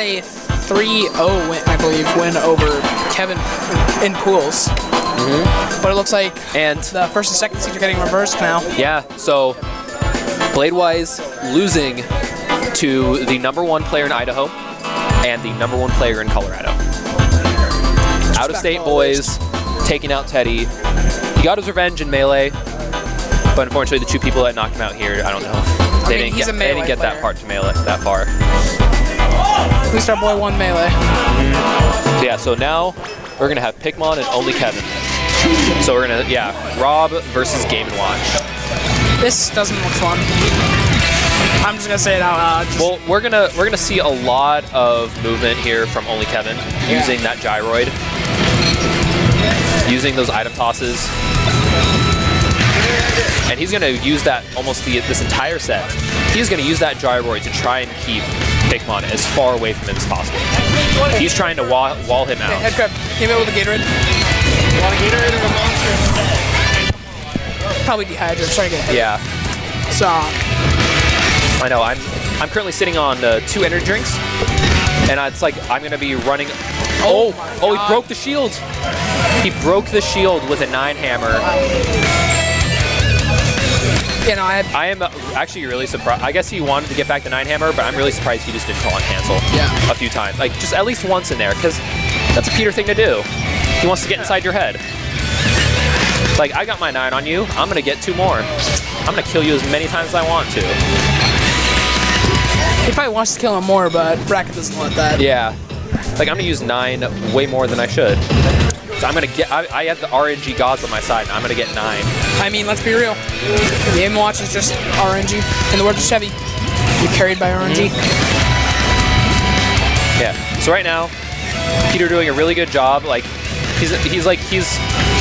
A 3-0 win, I believe, win over Kevin in pools. But it looks like the first and second seeds are getting reversed now. Yeah, so Bladewise losing to the #1 player in Idaho and the #1 player in Colorado. Out of state boys taking out Teddy. He got his revenge in Melee, but unfortunately the two people that knocked him out here, I don't know. They didn't get that part to Melee that far. At least our boy won Melee. So yeah, so now we're gonna have Pikmon and only Kevin. So we're gonna, Rob versus Game & Watch. This doesn't look fun. I'm just gonna say it out loud. Well, we're gonna see a lot of movement here from only Kevin using that gyroid, using those item tosses, and he's gonna use that almost this entire set. He's gonna use that gyroid to try and keep Pikmon as far away from him as possible. He's trying to wall him out. Head grab. Came out with a Gatorade. Want a Gatorade or a Monster? Probably dehydrated. Sorry to get hit. Yeah. So. I know. I'm currently sitting on 2 energy drinks, and it's like I'm gonna be running. Oh! He broke the shield. He broke the shield with a 9 hammer. You know, I am actually really surprised. I guess he wanted to get back the 9 hammer, but I'm really surprised he just didn't call on cancel a few times. Like, just at least once in there, because that's a Peter thing to do. He wants to get inside your head. Like, I got my 9 on you. I'm going to get 2 more. I'm going to kill you as many times as I want to. He probably wants to kill him more, but Bracket doesn't want that. Yeah. Like, I'm going to use 9 way more than I should. So I'm going to get, I have the RNG gods on my side, and I'm going to get 9. I mean, let's be real. Game & Watch is just RNG. In the words of Chevy, you're carried by RNG. Yeah. So right now, Peter doing a really good job. Like, he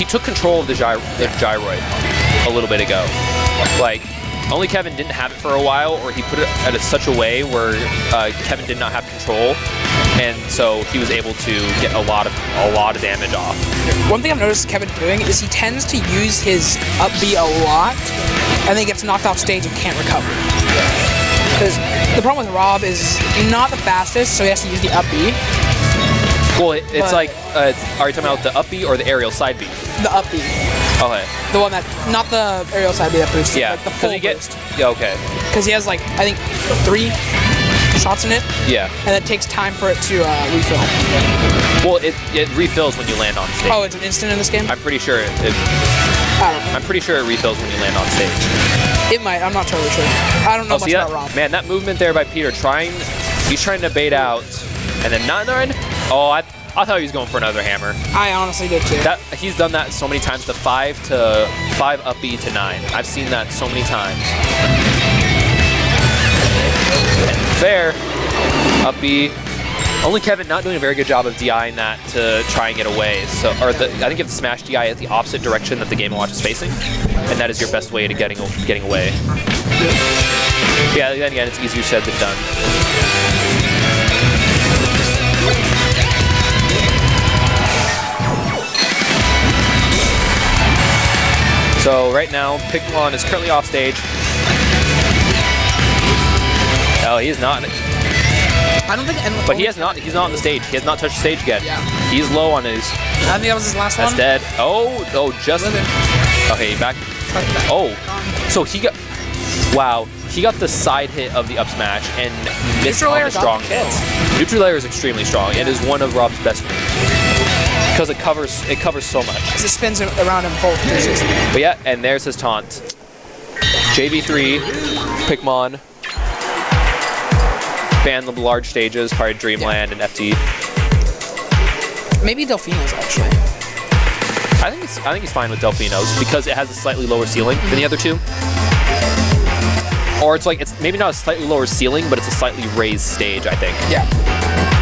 took control of the gyroid a little bit ago. Like, only Kevin didn't have it for a while, or he put it at such a way where Kevin did not have control, and so he was able to get a lot of damage off. One thing I've noticed Kevin doing is he tends to use his up B a lot, and then he gets knocked off stage and can't recover. Because the problem with Rob is not the fastest, so he has to use the up B. Well, it's like, are you talking about the up B or the aerial side B? The up B. Okay. The one that, not the aerial side B that boosts. Yeah. Like the full boost. Yeah. Okay. Because he has like, I think, 3 shots in it. Yeah. And it takes time for it to refill. Well, it refills when you land on stage. Oh, it's an instant in this game? I'm pretty sure I'm pretty sure it refills when you land on stage. It might. I'm not totally sure. I don't know much about Rob. Man, that movement there by Peter, he's trying to bait out, and then not. Oh, I thought he was going for another hammer. I honestly did too. He's done that so many times. The 5 up B to 9. I've seen that so many times. And fair, up B. Only Kevin not doing a very good job of DIing that to try and get away. So, I think you have to smash DI at the opposite direction that the Game & Watch is facing, and that is your best way to getting away. Yeah, then again, it's easier said than done. So right now, Pikmon is currently off stage. Oh, he's not. I don't think. But he's not on the stage. He has not touched the stage yet. Yeah. He's low on his. I think that was his last one. That's dead. Oh, just. Okay, back. Oh, so he got. Wow, he got the side hit of the up smash and missed on the strong hit. Neutral layer is extremely strong. It is one of Rob's best moves because it covers so much. Because it spins around him full 360. But yeah, and there's his taunt. JV3, Pikmon. Ban the large stages, probably Dreamland and FT. Maybe Delfino's actually. I think he's fine with Delfino's because it has a slightly lower ceiling than the other two. Or it's maybe not a slightly lower ceiling, but it's a slightly raised stage, I think. Yeah.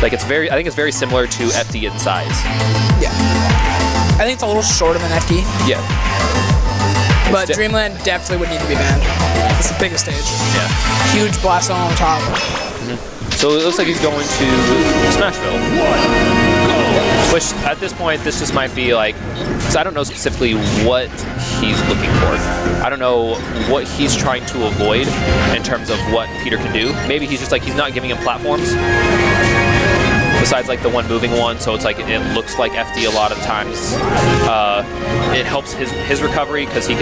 Like I think it's very similar to FT in size. Yeah. I think it's a little shorter than FT. Yeah. But Dreamland definitely would need to be banned. It's the biggest stage. Yeah. Huge blast on top. So it looks like he's going to Smashville. Which, at this point, this just might be like, because I don't know specifically what he's looking for. I don't know what he's trying to avoid in terms of what Peter can do. Maybe he's just like, he's not giving him platforms. besides like the one moving one, so it's like it looks like FD a lot of times. It helps his recovery because he's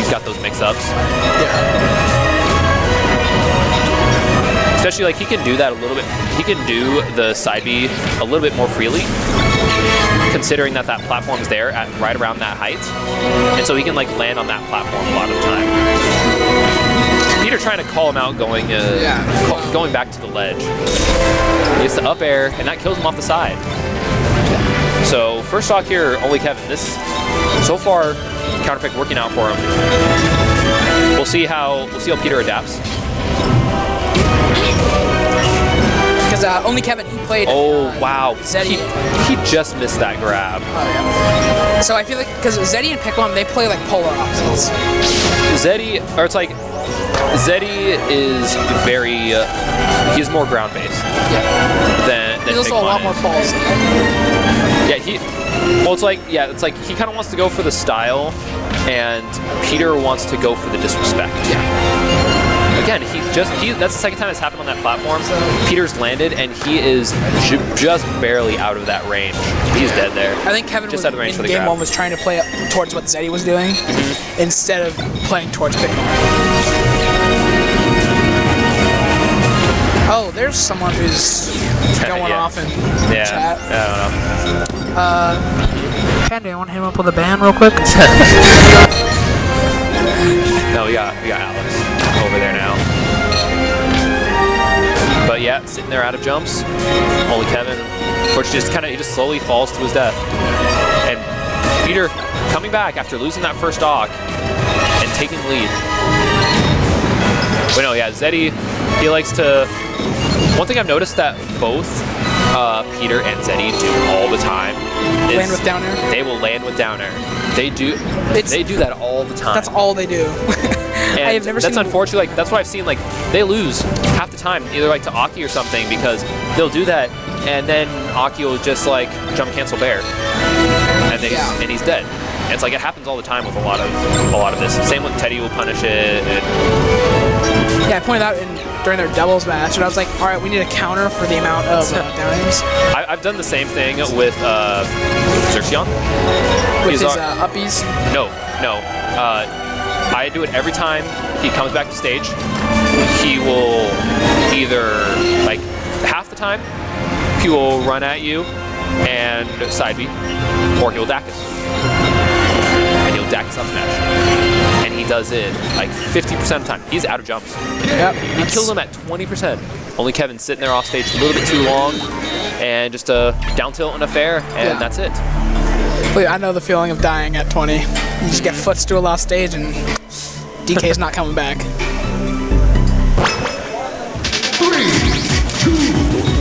got those mix-ups. Yeah. Especially like he can do that a little bit. He can do the side B a little bit more freely, considering that platform's there at right around that height, and so he can like land on that platform a lot of the time. Peter trying to call him out, going back to the ledge. He gets the up air, and that kills him off the side. So first stock here, only Kevin. This so far counter pick working out for him. We'll see how Peter adapts. Because only Kevin, he played. Oh wow! Zeddy. He just missed that grab. Oh yeah. So I feel like because Zeddy and Pikmon, they play like polar opposites. Zeddy is very. He's more ground based. Yeah. Than he's also Pikmon a lot more balls. Yeah, it's like he kind of wants to go for the style, and Peter wants to go for the disrespect. Yeah. Again, that's the second time it's happened on that platform. Peter's landed, and he is just barely out of that range. He's dead there. I think Kevin just out of range for the game grab. one was trying to play up towards what Zeddy was doing instead of playing towards Pikmon. Oh, there's someone who's going off in chat. I don't know. Ken, do you want to hit him up with a ban real quick? No, we got Alex over there now. But yeah, sitting there out of jumps. Only Kevin. Unfortunately, he just slowly falls to his death. And Peter coming back after losing that first stock and taking the lead. But no, yeah, Zeddy, he likes to. One thing I've noticed that both Peter and Zeddy do all the time is land with down air. They will land with down air. They do that all the time. That's all they do. And I have never that's seen unfortunate. Like that's what I've seen. Like they lose half the time, either like to Aki or something, because they'll do that, and then Aki will just like jump cancel bear, and then he's dead. And it's like it happens all the time with a lot of this. Same with Teddy will punish it. Yeah, I pointed out during their doubles match, and I was like, all right, we need a counter for the amount of downings. I've done the same thing with Xerxion. With his uppies? No. I do it every time he comes back to stage. He will either, like, half the time, he will run at you and side B, or he'll Dacus. And he'll Dacus up smash. And he does it, like, 50% of the time. He's out of jumps. Yep. He killed him at 20%. Only Kevin's sitting there off stage a little bit too long, and just a down tilt and a fair, and that's it. Wait, I know the feeling of dying at 20. You just get footstool off stage and DK's not coming back.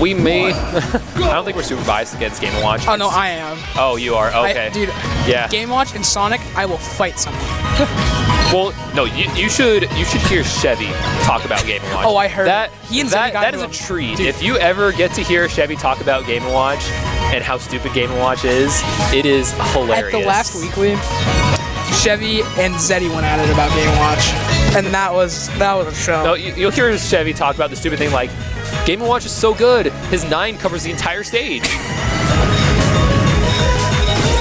We may. I don't think we're super biased against Game & Watch. Oh no, I am. Oh, you are. Okay. Dude. Yeah. Game & Watch and Sonic, I will fight someone. Well, no, you should hear Chevy talk about Game & Watch. Oh, I heard that. That is a treat. Dude. If you ever get to hear Chevy talk about Game & Watch and how stupid Game & Watch is, it is hilarious. At the last weekly, Chevy and Zeddy went at it about Game & Watch, and that was a show. No, you'll hear Chevy talk about the stupid thing like, Game & Watch is so good, his 9 covers the entire stage.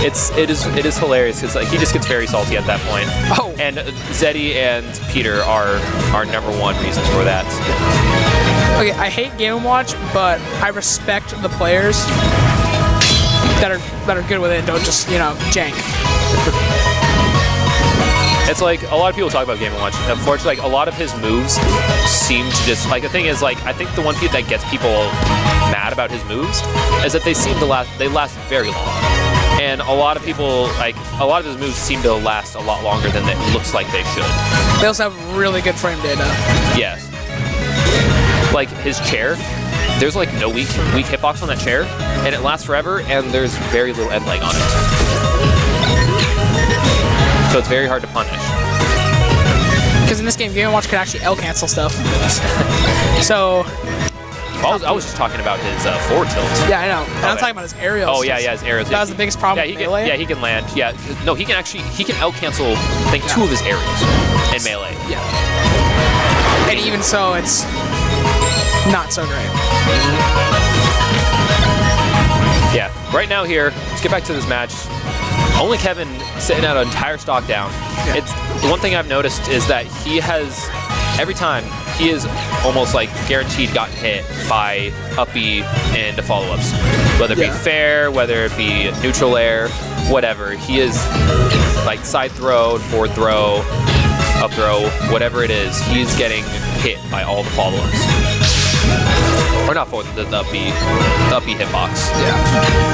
It is hilarious because like he just gets very salty at that point. Oh. And Zeddy and Peter are #1 reasons for that. Okay, I hate Game & Watch, but I respect the players that are good with it and don't just, jank. It's like a lot of people talk about Game & Watch. Unfortunately, like a lot of his moves seem to just like the thing is like I think the one thing that gets people mad about his moves is that they last very long. And a lot of people, like, a lot of his moves seem to last a lot longer than it looks like they should. They also have really good frame data. Yes. Like, his chair, there's, like, no weak hitbox on that chair, and it lasts forever, and there's very little end lag on it. So it's very hard to punish. Because in this game, Game & Watch can actually L-cancel stuff. So... I was just talking about his forward tilt. Yeah, I know. And I'm talking about his aerials. Oh, yeah, his aerials. That was the biggest problem with Melee. Yeah, he can land. Yeah, no, he can out-cancel, I think, 2 of his aerials in Melee. Yeah. And even so, it's not so great. right now here, let's get back to this match. Only Kevin sitting out an entire stock down. Yeah. It's the one thing I've noticed is that he has, every time, he is almost like guaranteed gotten hit by up B into follow-ups. Whether it be fair, whether it be neutral air, whatever. He is like side throw, forward throw, up throw, whatever it is, he's getting hit by all the follow-ups. Or not forward, the up B hitbox. Yeah.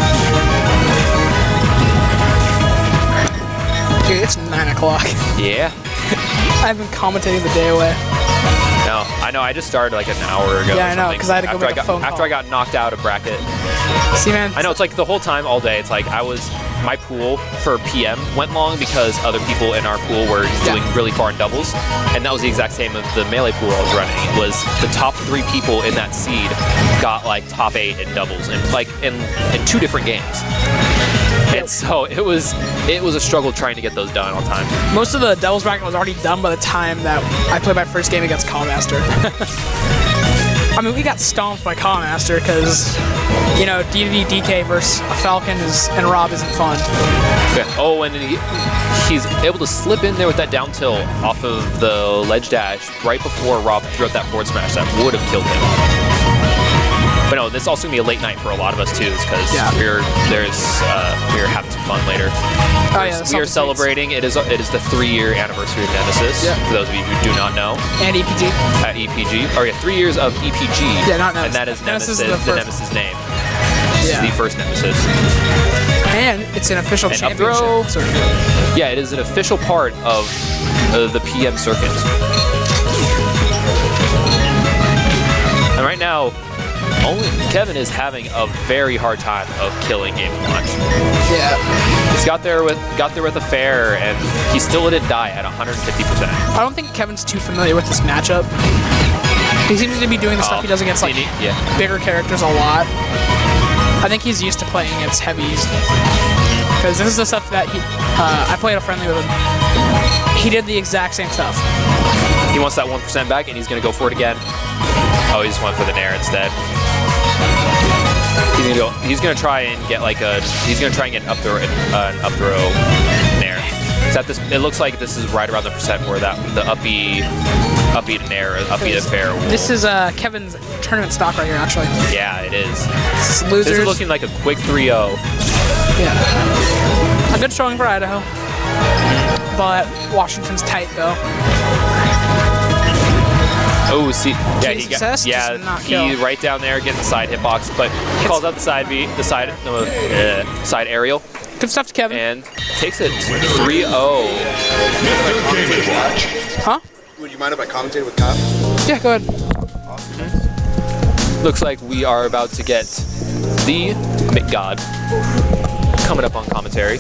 Dude, it's 9 o'clock. Yeah. I've been commentating the day away. No, I know. I just started like an hour ago. Yeah, I know, because I had to go make a phone call. After I got knocked out of bracket. See, man. I know, it's like the whole time, all day, it's like my pool for PM went long because other people in our pool were doing really far in doubles. And that was the exact same as the Melee pool I was running. It was the top 3 people in that seed got like top 8 in doubles, and like in 2 different games. And so it was a struggle trying to get those done on time. Most of the doubles bracket was already done by the time that I played my first game against Callmaster. I mean, we got stomped by Callmaster because, you know, DK versus a Falcon and Rob isn't fun. Yeah. Oh, and he's able to slip in there with that down tilt off of the ledge dash right before Rob threw out that forward smash that would have killed him. But no, this is also gonna be a late night for a lot of us too, because we're having some fun later. Oh, yeah, we are celebrating. It is the 3-year anniversary of Nemesis. Yeah. For those of you who do not know. And EPG. At EPG. Oh yeah, 3 years of EPG. Yeah, not Nemesis. And that is Nemesis, the Nemesis name. This is the first Nemesis. And it's an official championship circuit. Yeah, it is an official part of the PM circuit. And right now, only Kevin is having a very hard time of killing Game & Watch. Yeah. He's got there with a fair, and he still didn't die at 150%. I don't think Kevin's too familiar with this matchup. He seems to be doing the stuff he does against like bigger characters a lot. I think he's used to playing against heavies. Because this is the stuff that I played a friendly with him. He did the exact same stuff. He wants that 1% back, and he's going to go for it again. Oh, he just went for the nair instead. He's gonna try and get like he's gonna try and get an up throw nair. It looks like this is right around the percent where the up B to nair, up B to fair. This is Kevin's tournament stock right here, actually. Yeah, it is. Losers. This is looking like a quick 3-0. Yeah. A good showing for Idaho, but Washington's tight though. Oh, see, yeah, he right down there getting the side hitbox, but he calls out the side B, side aerial. Good stuff to Kevin. And takes it 3-0. Huh? Would you mind if I commentated with Kyle? Yeah, go ahead. Awesome. Looks like we are about to get the McGod coming up on commentary.